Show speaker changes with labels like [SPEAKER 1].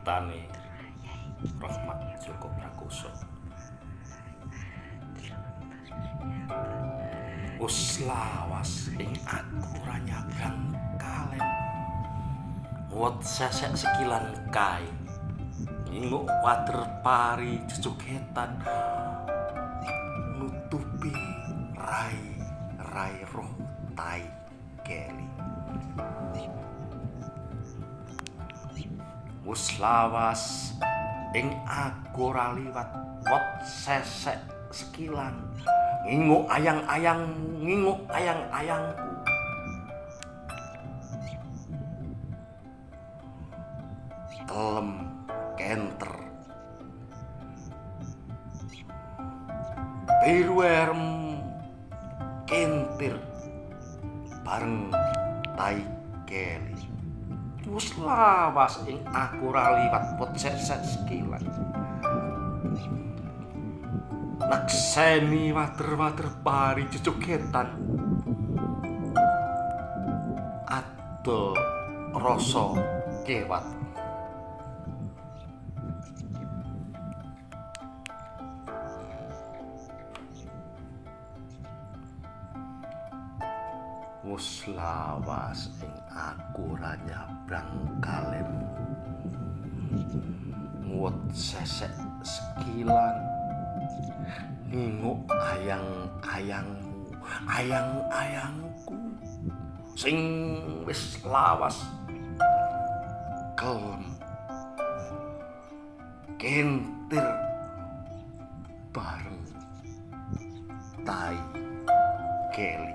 [SPEAKER 1] ciptane Rahmat Joko Prakoso. Wus lawas ing aku ora nyabrang kalen. Wot sesek sekilan kae. Nginguk water pari jejogetan. Nutupi rai roh tai keli. Wus lawas ing aku ora liwat wot sesek sekilan. Nginguk ayang-ayangmu, nginguk ayang-ayangku. Kelem kenter biru erem kentir bareng tai keli. Wus lawas ing aku ora liwat pot sesek sekilan. Nakseni water pari jejogetan. Adol rasa kewat. Wus lawas ing aku ora nyabrang kalen. Nguwet sesek sekilan. Nginguk ayang-ayangmu, ayang-ayangku sing wis lawas. Kelem kentir bareng tai keli.